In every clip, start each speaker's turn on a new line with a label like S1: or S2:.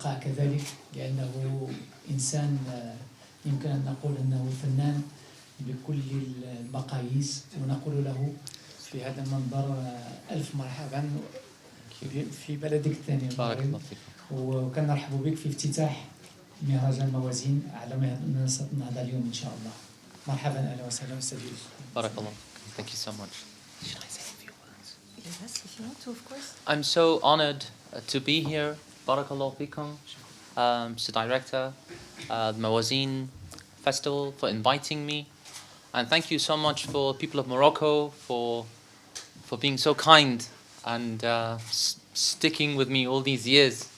S1: اللقاء كذلك، لأنه إنسان يمكن أن نقول أنه فنان بكل المقاييس، ونقول له في هذا المنبر ألف مرحبا في بلدك الثاني المغرب، وكنرحب بك في افتتاح مهرجان موازين على منصة النهضة اليوم إن شاء الله. مرحبا، أهلا وسهلا أستاذ يوسف.
S2: بارك الله. Thank you so much.
S3: Should I say a few words? Yes, if you want to, of course.
S2: I'm so honored to be here. Barakallahu fikum, Mr. Director, the Bemawazin Festival, for inviting me. And thank you so much for people of Morocco for being so kind and sticking with me all these years.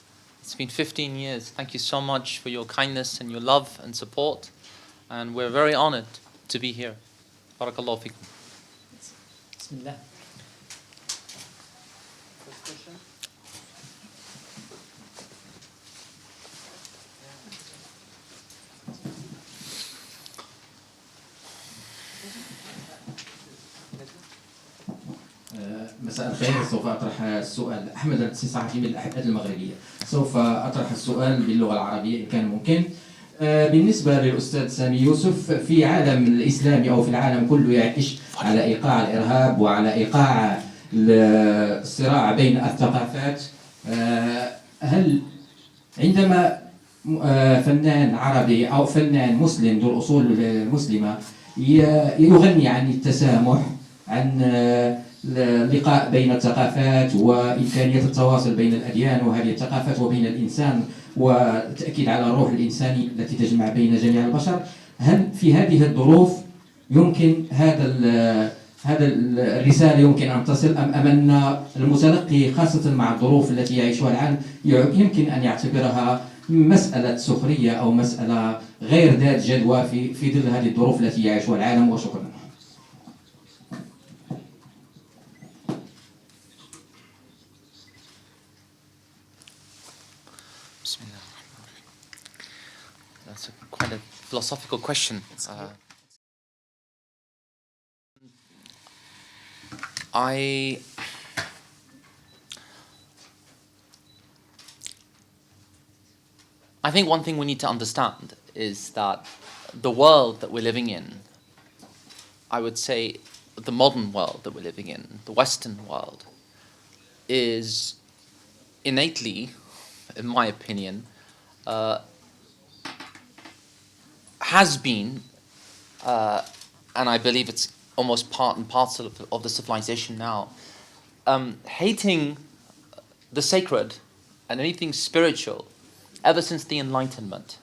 S2: It's been 15 years. Thank you so much for your kindness and your love and support. And we're very honored to be here. Barakallahu fikum.
S1: Bismillah.
S2: First question.
S4: مساء الخير. سوف أطرح السؤال. أحمد الصحافي من الأحد المغربية. سوف أطرح السؤال باللغة العربية إن كان ممكن. بالنسبة للأستاذ سامي يوسف، في عالم الإسلامي أو في العالم كله يعيش على إيقاع الإرهاب وعلى إيقاع الصراع بين الثقافات، هل عندما فنان عربي أو فنان مسلم ذو الأصول المسلمة يغني عن التسامح، عن اللقاء بين الثقافات وإمكانية التواصل بين الأديان وهذه الثقافات وبين الإنسان والتأكيد على الروح الإنساني التي تجمع بين جميع البشر، هل في هذه الظروف يمكن هذا الرسالة يمكن أن تصل، أم أن المتلقي خاصة مع الظروف التي يعيشها العالم يمكن أن يعتبرها مسألة سخرية أو مسألة غير ذات جدوى في ظل هذه الظروف التي يعيشها العالم؟ وشكرا.
S2: That's quite a philosophical question. I think one thing we need to understand is that the world that we're living in, I would say the modern world that we're living in, the Western world, is innately, in my opinion, has been, and I believe it's almost part and parcel of the civilization now, hating the sacred and anything spiritual ever since the Enlightenment,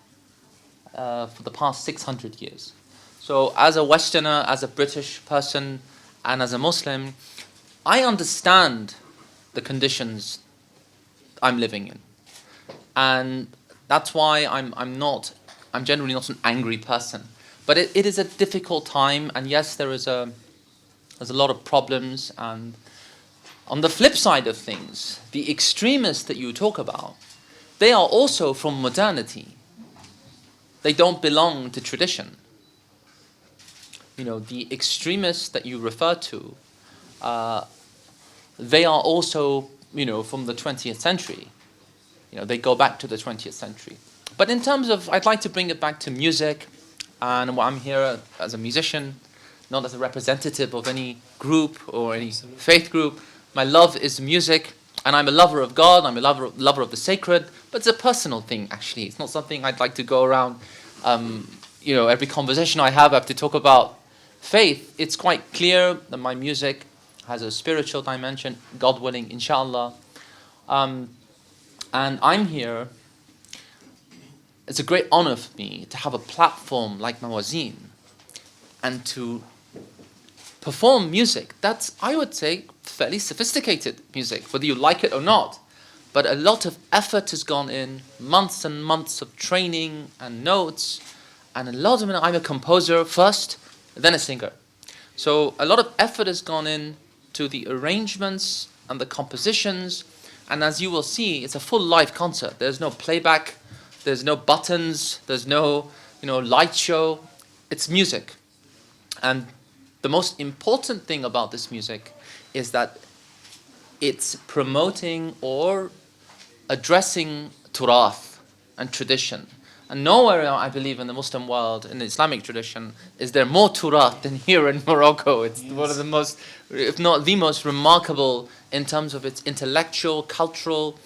S2: for the past 600 years. So as a Westerner, as a British person, and as a Muslim, I understand the conditions I'm living in. And that's why I'm generally not an angry person. But it is a difficult time, and yes, there's a lot of problems. And on the flip side of things, the extremists that you talk about, they are also from modernity. They don't belong to tradition. You know, the extremists that you refer to, they are also, from the 20th century. They go back to the 20th century. But in terms of, I'd like to bring it back to music, and I'm here as a musician, not as a representative of any group or any faith group. My love is music, and I'm a lover of God, I'm a lover of the sacred, but it's a personal thing, actually. It's not something I'd like to go around, every conversation I have to talk about faith. It's quite clear that my music has a spiritual dimension, God willing, inshallah. And I'm here. It's a great honor for me to have a platform like Bemawazin and to perform music that's, I would say, fairly sophisticated music, whether you like it or not. But a lot of effort has gone in, months and months of training and notes, and a lot of it, I'm a composer first, then a singer. So a lot of effort has gone in to the arrangements and the compositions, and as you will see, it's a full live concert. There's no playback, there's no buttons, there's no, light show. It's music. And the most important thing about this music is that it's promoting or addressing turath, and tradition. And nowhere, I believe, in the Muslim world, in the Islamic tradition, is there more Turath than here in Morocco. It's one of the most, if not the most remarkable in terms of its intellectual, cultural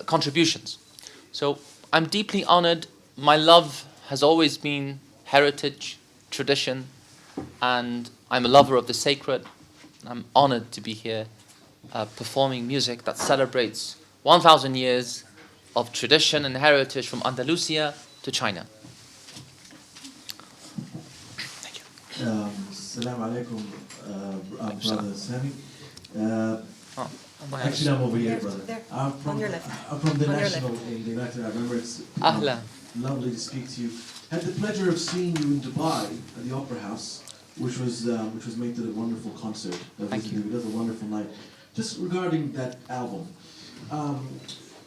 S2: contributions. So I'm deeply honored. My love has always been heritage, tradition, and I'm a lover of the sacred. I'm honored to be here performing music that celebrates 1,000 years of tradition and heritage from Andalusia to China. Thank you.
S5: Assalamu alaikum, brother Sami.
S2: My
S5: Actually, I'm over here, brother.
S3: There,
S5: I'm
S3: on your left.
S5: I'm from the
S3: On your
S5: National
S3: left.
S5: in the United Arab Emirates.
S2: Ahla.
S5: Lovely to speak to you. Had the pleasure of seeing you in Dubai at the Opera House, which was made to a wonderful concert.
S2: Thank you.
S5: It was a wonderful night. Just regarding that album,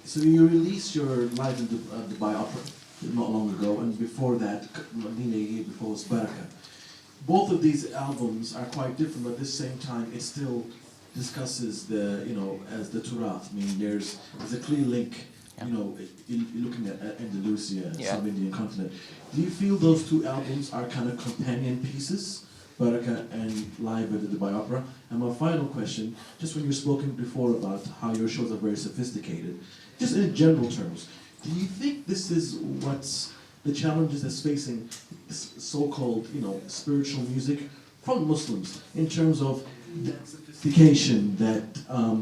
S5: so you released your live in Dubai Opera not long ago, and before that, Yegib, before was Baraka. Both of these albums are quite different, but at the same time, it still discusses the, as the Turath. I mean, there's a clear link, you're looking at Andalusia, some Indian continent. Do you feel those two albums are kind of companion pieces, Baraka and Live at the Dubai Opera? And my final question, just when you've spoken before about how your shows are very sophisticated, just in general terms, do you think this is what's the challenges that's facing this so-called, spiritual music from Muslims in terms of that sophistication, that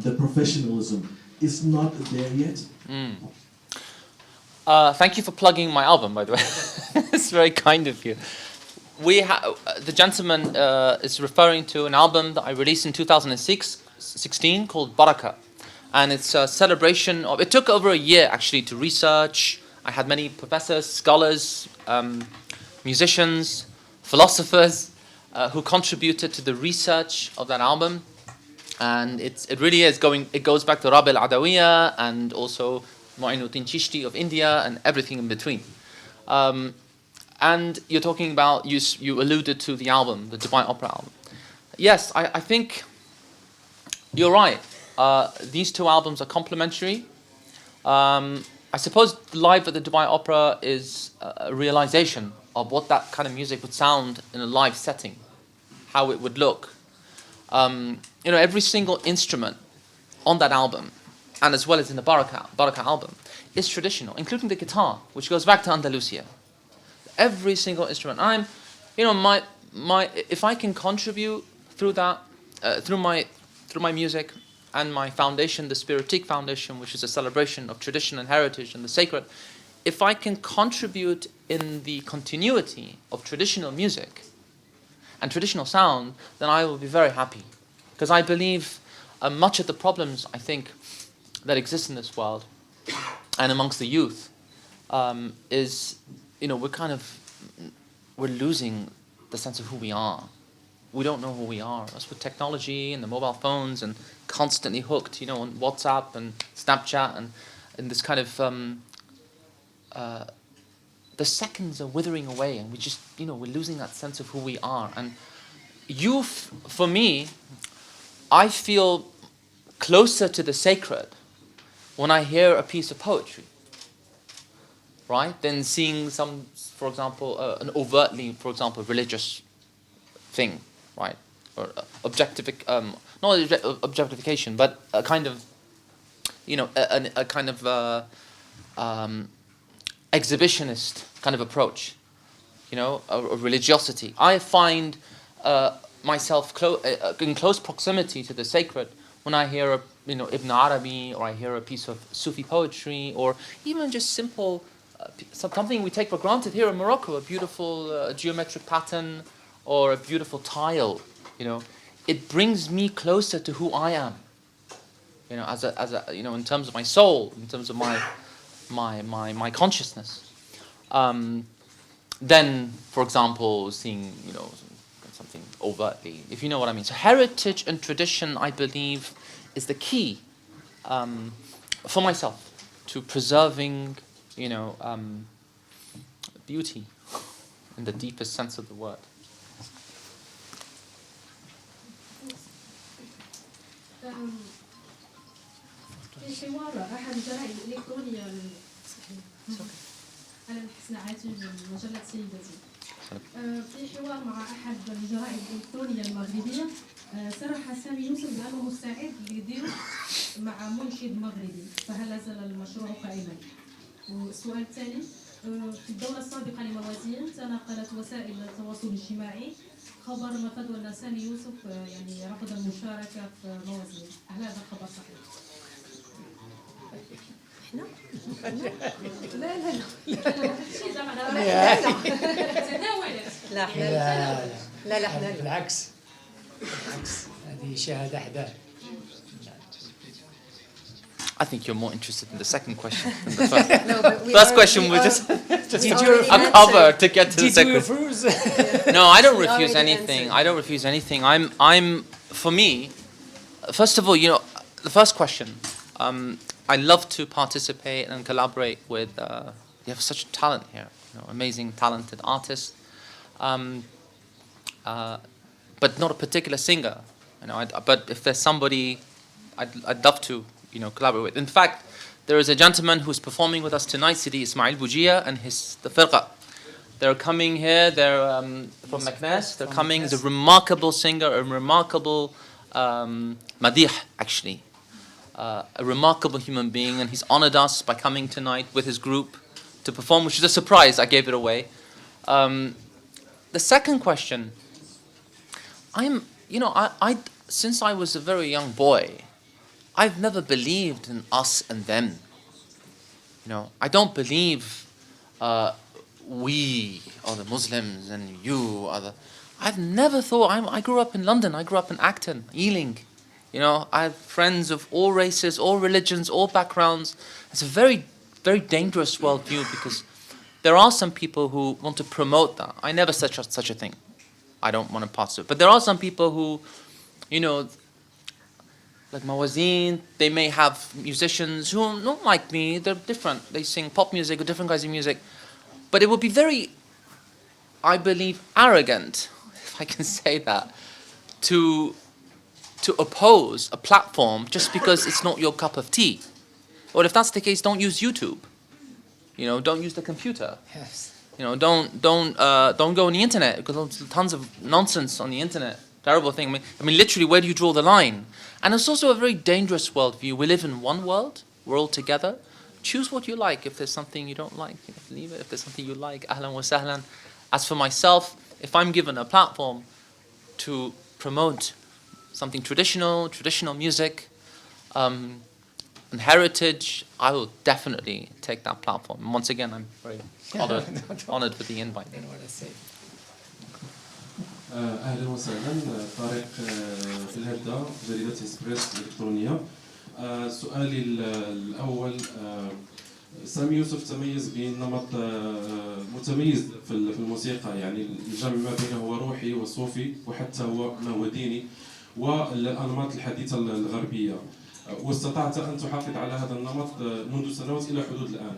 S5: the professionalism is not there yet?
S2: Thank you for plugging my album, by the way. It's very kind of you. The gentleman is referring to an album that I released in 2016 called Baraka. And it's a celebration of, it took over a year actually to research. I had many professors, scholars, musicians, philosophers who contributed to the research of that album. And it really is it goes back to Rabi al-Adawiyya and also Mu'inuddin Chishti of India and everything in between. And you're talking about, you alluded to the album, the Dubai Opera album. Yes, I think you're right. These two albums are complementary. I suppose Live at the Dubai Opera is a realization of what that kind of music would sound in a live setting, how it would look. Every single instrument on that album, and as well as in the Baraka album, is traditional, including the guitar, which goes back to Andalusia. Every single instrument. If I can contribute through that, through my music and my foundation, the Spiritique Foundation, which is a celebration of tradition and heritage and the sacred, if I can contribute in the continuity of traditional music and traditional sound, then I will be very happy. Because I believe much of the problems, I think, that exist in this world and amongst the youth is, we're losing the sense of who we are. We don't know who we are. That's with technology and the mobile phones and constantly hooked, on WhatsApp and Snapchat and this kind of, the seconds are withering away and we just, we're losing that sense of who we are. And youth, for me, I feel closer to the sacred when I hear a piece of poetry, right? Than seeing some, for example, an overtly, for example, religious thing, right? Or not objectification, but a kind of, a kind of exhibitionist kind of approach, a religiosity. I find myself in close proximity to the sacred when I hear Ibn Arabi, or I hear a piece of Sufi poetry, or even just simple something we take for granted here in Morocco, a beautiful geometric pattern or a beautiful tile. It brings me closer to who I am. As a in terms of my soul, in terms of my consciousness. Then, for example, seeing something overtly, if you know what I mean. So heritage and tradition, I believe, is the key for myself to preserving, beauty in the deepest sense of the word.
S6: في حوار أحد الجرائد الإلكترونية أنا حسن عاتب من مجلة سيدتي. في حوار مع أحد الجرائد الإلكترونية المغربية صرح سامي يوسف بأنه مستعد ليدير مع منشد مغربي، فهل لا زال المشروع قائما؟ والسؤال الثاني، في الدورة السابقة لموازين تناقلت وسائل التواصل الاجتماعي خبر مفاد أن سامي يوسف يعني رفض المشاركة في موازين، هل هذا الخبر صحيح؟
S3: احنا؟ لا لا لا لا لا لا لا احنا
S1: بالعكس هذه شهادة حداه.
S2: I think you're more interested in the second question than the first.
S3: No, but
S2: First question was just a cover to get to the
S1: Did you
S2: second.
S1: refuse?
S2: No, I don't
S3: We
S2: refuse
S3: already
S2: anything.
S3: answered.
S2: I don't refuse anything. I'm for me, first of all, you know, the first question, I love to participate and collaborate with, you have such talent here, you know, amazing, talented artists, but not a particular singer, you know, but if there's somebody I'd love to, you know, collaborate with. In fact, there is a gentleman who's performing with us tonight, Sidi Ismail Bougia and the Firqa. They're coming here, they're from Meknes, they're coming, he's a remarkable singer, a remarkable madih, actually. A remarkable human being, and he's honored us by coming tonight with his group to perform, which is a surprise. I gave it away. The second question, since I was a very young boy, I've never believed in us and them. You know, I don't believe we are the Muslims and you are the. I've never thought. I grew up in London. I grew up in Acton, Ealing. You know, I have friends of all races, all religions, all backgrounds. It's a very, very dangerous worldview because there are some people who want to promote that. I never said such a thing. I don't want to pass it. But there are some people who, you know, like Bmawazin, they may have musicians who are not like me. They're different. They sing pop music or different kinds of music. But it would be very, I believe, arrogant, if I can say that, to oppose a platform just because it's not your cup of tea. Or if that's the case, don't use YouTube. You know, don't use the computer.
S1: Yes.
S2: You know, don't go on the internet because there's tons of nonsense on the internet. Terrible thing. I mean, literally, where do you draw the line? And it's also a very dangerous worldview. We live in one world. We're all together. Choose what you like. If there's something you don't like, leave it. If there's something you like, ahlan wa sahlan. As for myself, if I'm given a platform to promote something traditional music, and heritage, I will definitely take that platform. And once again, I'm very honored with the invite.
S1: I don't know what to say.
S7: اهلا وسهلا طارق في الهدى جريده هسبريس الالكترونيه. سؤالي الاول، سامي يوسف تميز بنمط متميز في الموسيقى، يعني الجمع ما بينه هو روحي وصوفي وحتى هو ما هو ديني والانماط الحديثه الغربيه، واستطعت ان تحافظ على هذا النمط منذ سنوات الى حدود الان،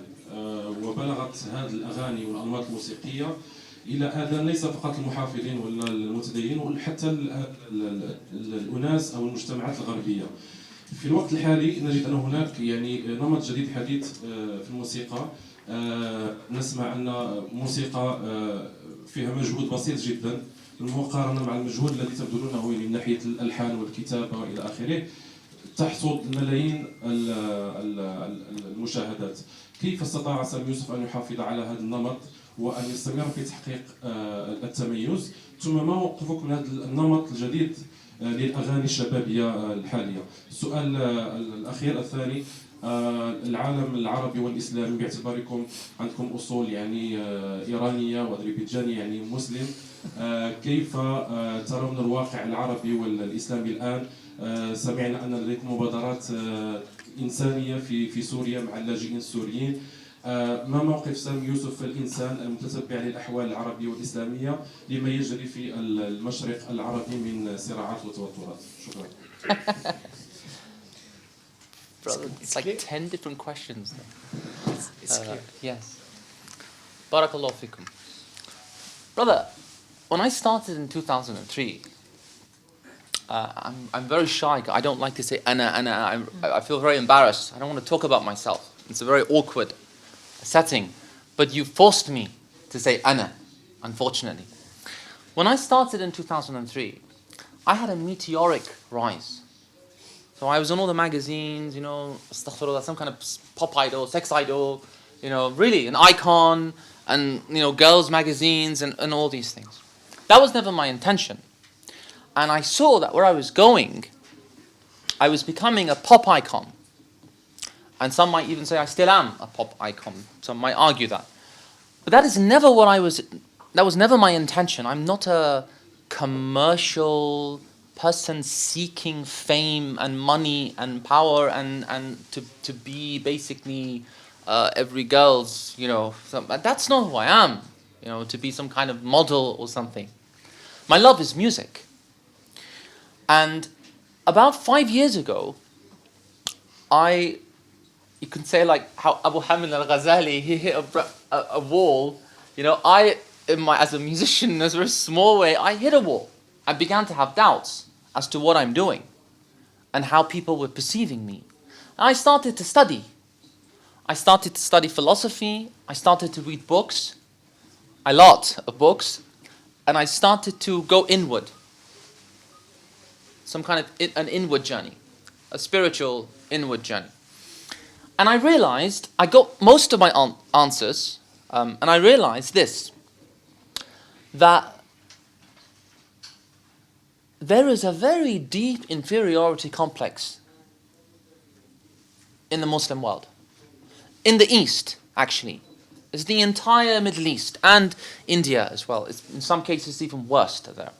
S7: وبلغت هذه الاغاني والانماط الموسيقيه الى اذان ليس فقط المحافظين ولا المتدينين وحتى الاناس او المجتمعات الغربيه. في الوقت الحالي نجد ان هناك يعني نمط جديد حديث في الموسيقى، نسمع ان موسيقى فيها مجهود بسيط جدا بالمقارنه مع المجهود الذي تبذلونه من ناحيه الالحان والكتابه والى اخره، تحصد ملايين المشاهدات. كيف استطاع سامي يوسف ان يحافظ على هذا النمط وأن يستمر في تحقيق التميز؟ ثم ما موقفك من هذا النمط الجديد للأغاني الشبابية الحالية؟ السؤال الأخير الثاني، العالم العربي والإسلامي باعتباركم عندكم أصول يعني إيرانية وأذربيجانية يعني مسلم، كيف ترون الواقع العربي والإسلامي الآن؟ سمعنا أن لديكم مبادرات إنسانية في سوريا مع اللاجئين السوريين. ما موقف سامي يوسف الإنسان المتتبع للأحوال العربية والإسلامية لما يجري في المشرق العربي من صراعات وتوترات؟ شكرا.
S2: Brother, it's like 10 different questions.
S1: It's clear.
S2: Yes. Barakallahu fikum. Brother, when I started in 2003, I'm very shy. I don't like to say ana. I feel very embarrassed. I don't want to talk about myself. It's a very awkward setting. But you forced me to say ana, unfortunately. When I started in 2003, I had a meteoric rise. So I was on all the magazines, you know, astaghfirullah, some kind of pop idol, sex idol, you know, really an icon, and, you know, girls' magazines and all these things. That was never my intention. And I saw that where I was going, I was becoming a pop icon. And some might even say I still am a pop icon. Some might argue that. But that is never what that was never my intention. I'm not a commercial person seeking fame and money and power and to be basically every girl's, you know, that's not who I am, you know, to be some kind of model or something. My love is music. And about 5 years ago, you can say like how Abu Hamid al-Ghazali, he hit a wall, you know, as a musician, in a very small way, I hit a wall. I began to have doubts as to what I'm doing and how people were perceiving me. And I started to study. I started to study philosophy. I started to read books, a lot of books, and I started to go inward. Some kind of an inward journey, a spiritual inward journey. And I realized, I got most of my answers, and I realized this, that there is a very deep inferiority complex in the Muslim world. In the East, actually. It's the entire Middle East and India as well. It's, in some cases, it's even worse there.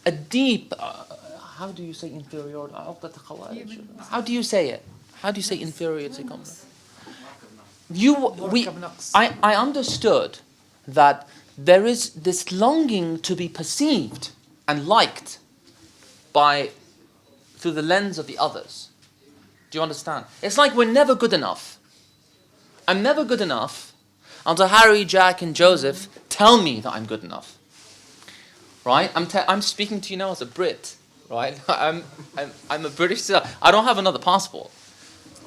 S2: A deep, how do you say inferiority? How do you say it? How do you say inferiority complex? I understood that there is this longing to be perceived and liked through the lens of the others. Do you understand? It's like we're never good enough. I'm never good enough until Harry, Jack, and Joseph tell me that I'm good enough. Right? I'm speaking to you now as a Brit. Right? I'm a British citizen. I don't have another passport.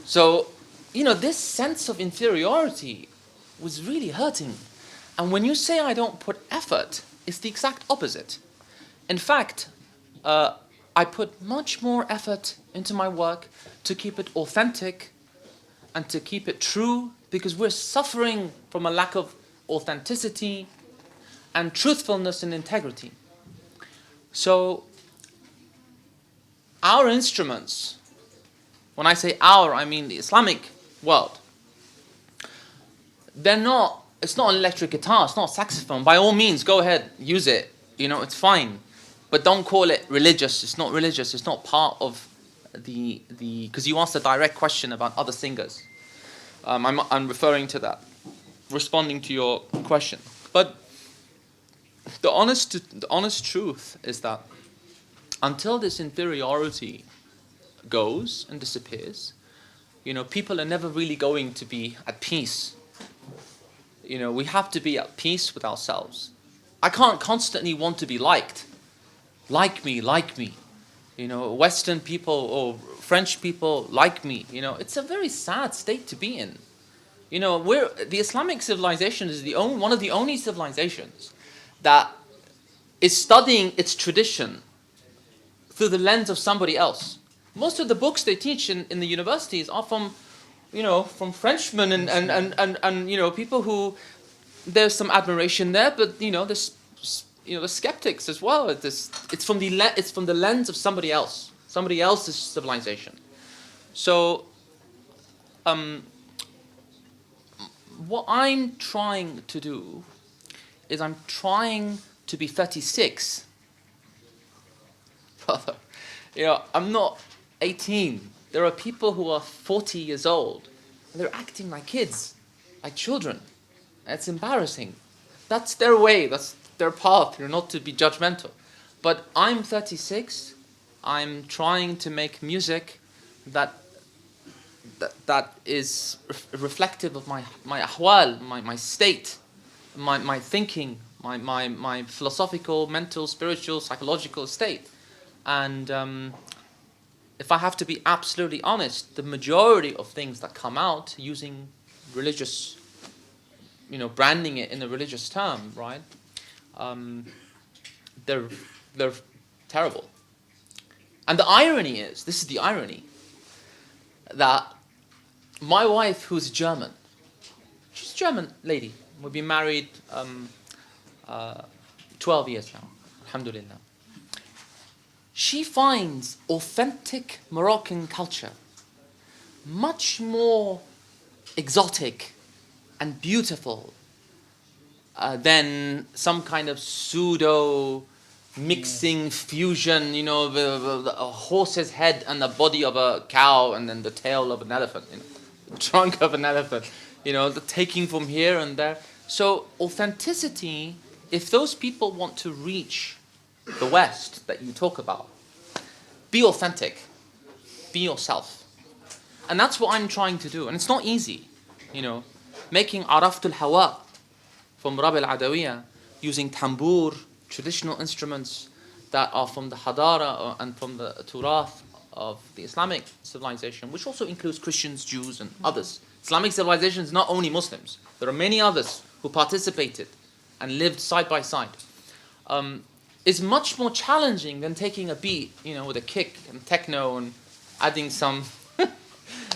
S2: So, you know, this sense of inferiority was really hurting. And when you say I don't put effort, it's the exact opposite. In fact, I put much more effort into my work to keep it authentic and to keep it true, because we're suffering from a lack of authenticity and truthfulness and integrity. So, our instruments, when I say our, I mean the Islamic world, it's not an electric guitar, it's not a saxophone. By all means, go ahead, use it, you know, it's fine. But don't call it religious, it's not religious, it's not part of because you asked a direct question about other singers. I'm referring to that, responding to your question. But the honest truth is that until this inferiority goes and disappears, you know, people are never really going to be at peace. You know, we have to be at peace with ourselves. I can't constantly want to be liked. Like me. You know, Western people or French people like me. You know, it's a very sad state to be in. You know, the Islamic civilization is one of the only civilizations that is studying its tradition through the lens of somebody else. Most of the books they teach in the universities are from Frenchmen and you know, people who, there's some admiration there, but you know, there's the skeptics as well. It's from the lens of somebody else's civilization. So, what I'm trying to do is I'm trying to be 36. Brother, you know, I'm not 18. There are people who are 40 years old, and they're acting like kids, like children. It's embarrassing. That's their way, that's their path. You're not to be judgmental. But I'm 36. I'm trying to make music that is reflective of my ahwal, my state, my thinking, my philosophical, mental, spiritual, psychological state. And if I have to be absolutely honest, the majority of things that come out using religious, branding it in a religious term, right? They're terrible. And the irony is, this is the irony, that my wife, who's German, she's a German lady. We've been married 12 years now, alhamdulillah. She finds authentic Moroccan culture much more exotic and beautiful than some kind of pseudo mixing fusion, the a horse's head and the body of a cow and then the tail of an elephant, the trunk of an elephant, the taking from here and there. So authenticity, if those people want to reach the West that you talk about, be authentic, be yourself. And that's what I'm trying to do. And it's not easy, making Araftul Hawa from Rab al-Adawiyya, using tambour, traditional instruments that are from the Hadara and from the Turath of the Islamic civilization, which also includes Christians, Jews, and others. Islamic civilization is not only Muslims. There are many others who participated and lived side by side. Is much more challenging than taking a beat, with a kick and techno and adding some,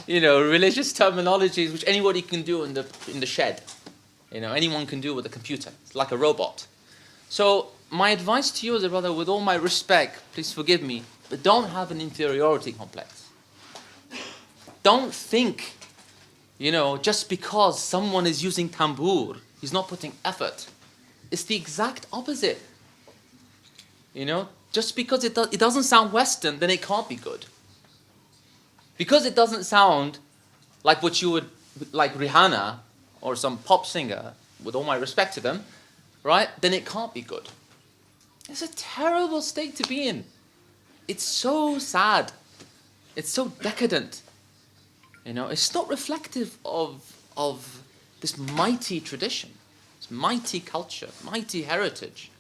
S2: religious terminologies which anybody can do in the shed. Anyone can do with a computer. It's like a robot. So my advice to you as a brother, with all my respect, please forgive me, but don't have an inferiority complex. Don't think, just because someone is using tambour, he's not putting effort. It's the exact opposite. Just because it doesn't sound Western, then it can't be good. Because it doesn't sound like what you would, like Rihanna or some pop singer, with all my respect to them, right? Then it can't be good. It's a terrible state to be in. It's so sad. It's so decadent. It's not reflective of this mighty tradition, this mighty culture, mighty heritage.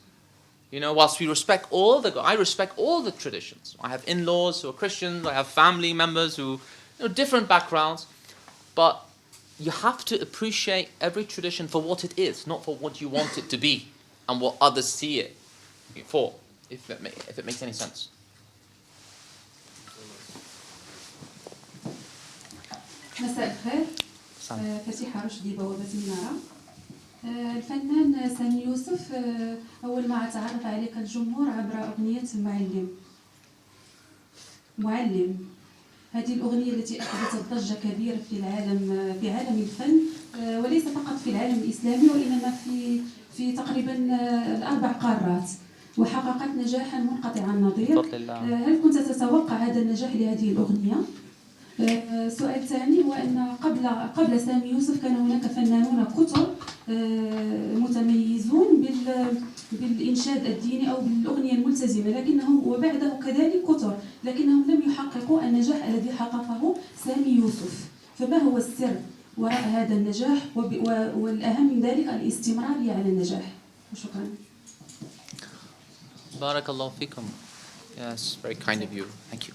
S2: Whilst we respect I respect all the traditions. I have in-laws who are Christians, I have family members who, different backgrounds. But you have to appreciate every tradition for what it is, not for what you want it to be and what others see it for, if it makes any sense.
S8: مساء الخير. فتيحة رشدي بوابة المنارة. الفنان سامي يوسف أول ما تعرف عليك الجمهور عبر أغنية معلم. هذه الأغنية التي أحدثت ضجة كبيرة في عالم الفن، وليس فقط في العالم الإسلامي وإنما في تقريبا الأربع قارات، وحققت نجاحا منقطع النظير. هل كنت تتوقع هذا النجاح لهذه الأغنية؟ السؤال الثاني هو أن قبل سامي يوسف كان هناك فنانون كثر متميزون بالإنشاد الديني أو بالأغنية الملتزمة، لكنهم وبعده كذلك كثر، لكنهم لم يحققوا النجاح الذي حققه سامي يوسف. فما هو السر وراء هذا النجاح، والأهم من ذلك الاستمرارية على النجاح؟ شكرا.
S2: بارك الله فيكم. Yes, very kind of you. Thank you.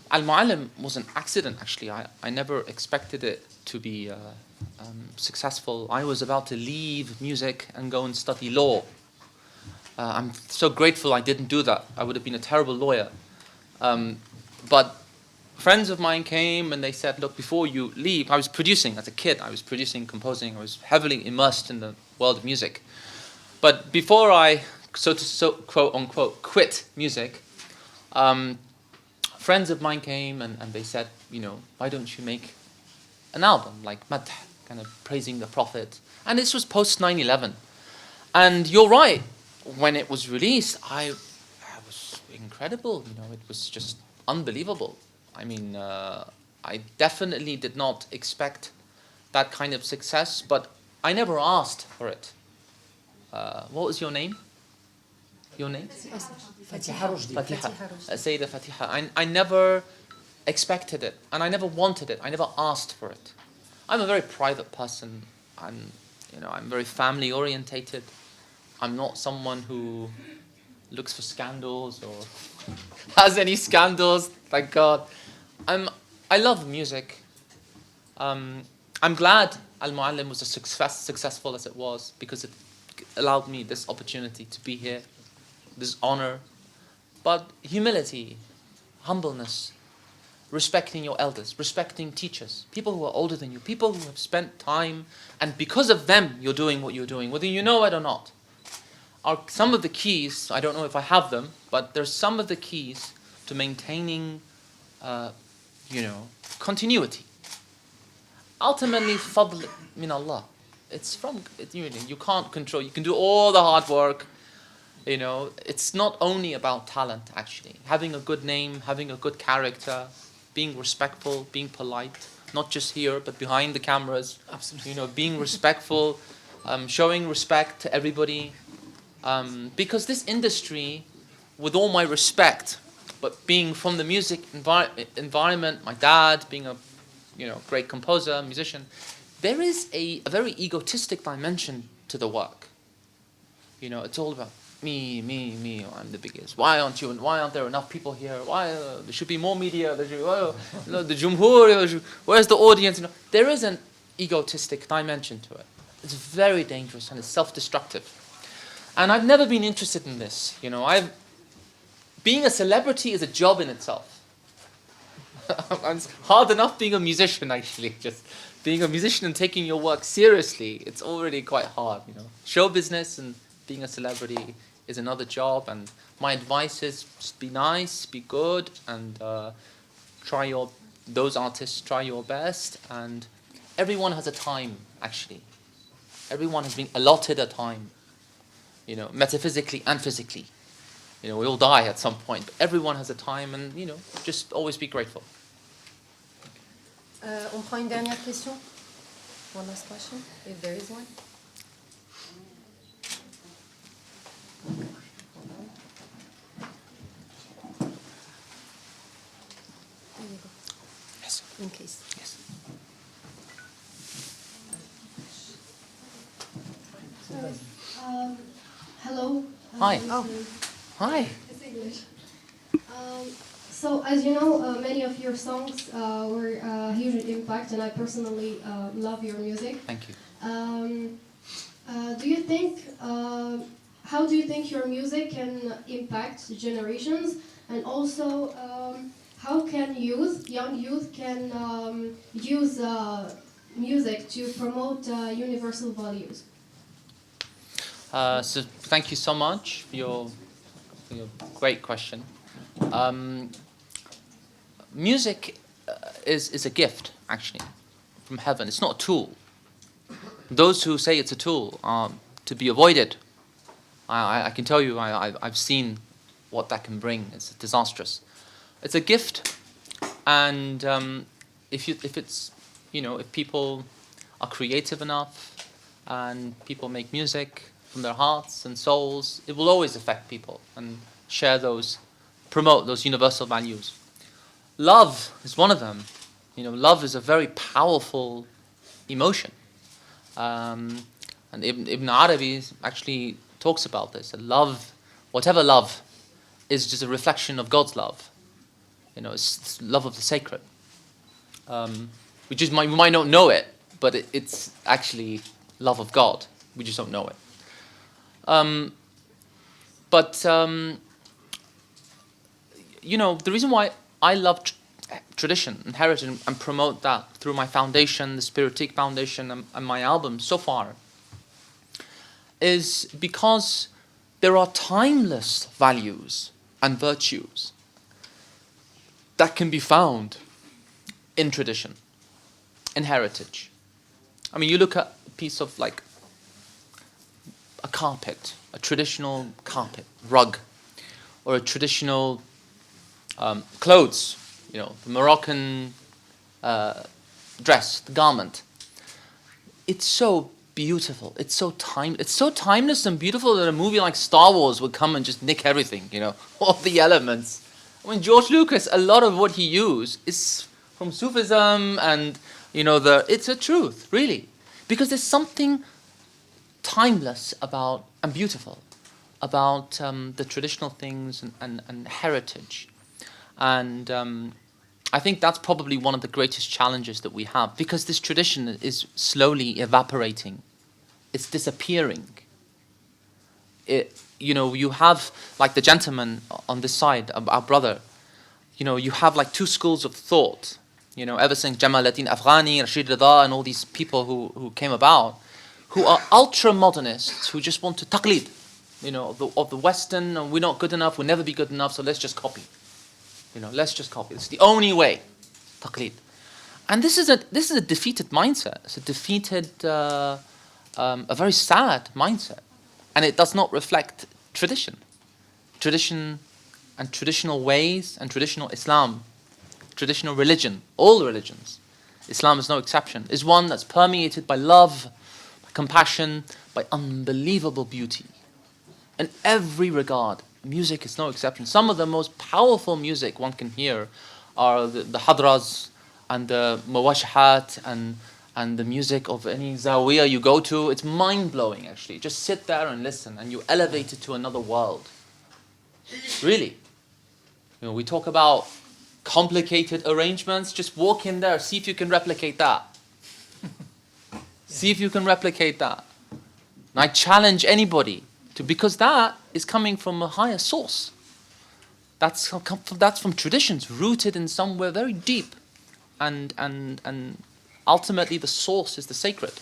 S2: Al-Mu'allim was an accident, actually. I never expected it to be successful. I was about to leave music and go and study law. I'm so grateful I didn't do that. I would have been a terrible lawyer. But friends of mine came and they said, look, before you leave, I was producing as a kid. I was producing, composing. I was heavily immersed in the world of music. But before I, quote unquote, quit music, friends of mine came and they said, why don't you make an album like Madh, kind of praising the Prophet. And this was post 9/11. And you're right, when it was released, I was incredible. It was just unbelievable. I mean, I definitely did not expect that kind of success, but I never asked for it. What was your name? Your name? Fatiha. Sayyidah Fatiha. I never expected it, and I never wanted it. I never asked for it. I'm a very private person. I'm very family orientated. I'm not someone who looks for scandals or has any scandals, thank God. I love music. I'm glad Al-Muallim was as successful as it was, because it allowed me this opportunity to be here, this honor. But humility, humbleness, respecting your elders, respecting teachers, people who are older than you, people who have spent time, and because of them you're doing what you're doing, whether you know it or not, are some of the keys. I don't know if I have them, but there's some of the keys to maintaining, continuity. Ultimately, fadl min Allah. It's from, you can't control, you can do all the hard work. It's not only about talent, actually. Having a good name, having a good character, being respectful, being polite, not just here, but behind the cameras.
S1: Absolutely.
S2: Being respectful, showing respect to everybody. Because this industry, with all my respect, but being from the music environment, my dad being a great composer, musician, there is a very egotistic dimension to the work. It's all about me, I'm the biggest. Why aren't you? And why aren't there enough people here? Why there should be more media? The Jumhur, where's the audience? There is an egotistic dimension to it. It's very dangerous and it's self-destructive. And I've never been interested in this. Being a celebrity is a job in itself. It's hard enough being a musician, actually. Just being a musician and taking your work seriously, it's already quite hard. Show business and being a celebrity is another job. And my advice is just be nice, be good, and those artists try your best. And everyone has a time, actually. Everyone has been allotted a time, metaphysically and physically. We all die at some point, but everyone has a time, and just always be grateful.
S3: On prend une dernière question. One last question, if there is one. There you go.
S2: Yes.
S3: In case.
S2: Yes.
S9: Hello.
S2: Hi.
S3: Oh.
S2: Hi.
S9: It's English. So, as you know, many of your songs were a huge impact, and I personally love your music.
S2: Thank you.
S9: Do you think? How do you think your music can impact generations, and also how can young youth, can use music to promote universal values?
S2: So thank you so much for your great question. Music is a gift, actually, from heaven. It's not a tool. Those who say it's a tool are to be avoided. I can tell you, I've seen what that can bring. It's disastrous. It's a gift, and if people are creative enough and people make music from their hearts and souls, it will always affect people and promote those universal values. Love is one of them. Love is a very powerful emotion. And Ibn Arabi actually talks about this. That love, whatever love, is just a reflection of God's love. It's love of the sacred. We might not know it, but it's actually love of God. We just don't know it. The reason why I love tradition and heritage and promote that through my foundation, the Spiritique Foundation, and my albums so far, is because there are timeless values and virtues that can be found in tradition, in heritage. You look at a piece of a carpet, a traditional carpet, rug, or a traditional clothes, the Moroccan dress, the garment. It's so beautiful. It's so timeless and beautiful that a movie like Star Wars would come and just nick everything, all the elements. George Lucas, a lot of what he used is from Sufism, and it's a truth, really, because there's something timeless about and beautiful about the traditional things and heritage. And I think that's probably one of the greatest challenges that we have, because this tradition is slowly evaporating. It's disappearing. You have, like the gentleman on this side, our brother, you have like two schools of thought. Ever since Jamaluddin Afghani, Rashid Rida, and all these people who came about, who are ultra-modernists, who just want to taqlid, of the Western, and we're not good enough, we'll never be good enough, so let's just copy. Let's just copy. It's the only way. Taqlid. And this is a defeated mindset. It's a defeated, a very sad mindset. And it does not reflect tradition. Tradition and traditional ways and traditional Islam, traditional religion, all religions, Islam is no exception, is one that's permeated by love, by compassion, by unbelievable beauty. In every regard, music is no exception. Some of the most powerful music one can hear are the hadras and the mawashahat and the music of any zawiyah you go to. It's mind-blowing, actually. Just sit there and listen, and you elevate it to another world. Really. We talk about complicated arrangements. Just walk in there, see if you can replicate that. See if you can replicate that. And I challenge anybody to, because that is coming from a higher source. That's from traditions rooted in somewhere very deep, and ultimately the source is the sacred.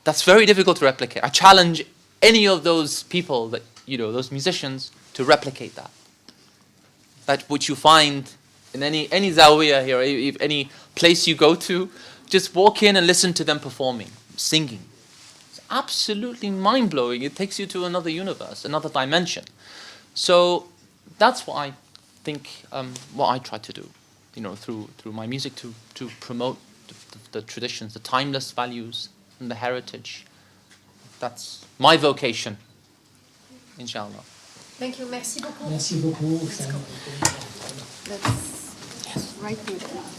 S2: That's very difficult to replicate. I challenge any of those people that those musicians to replicate that. That which you find in any zawiyah here, if any place you go to, just walk in and listen to them performing, singing. It's absolutely mind-blowing. It takes you to another universe, another dimension. So that's what I think, what I try to do, through my music, to promote the traditions, the timeless values and the heritage. That's my vocation, inshallah.
S3: Thank you. Merci beaucoup.
S1: Merci beaucoup.
S3: Let's right through there.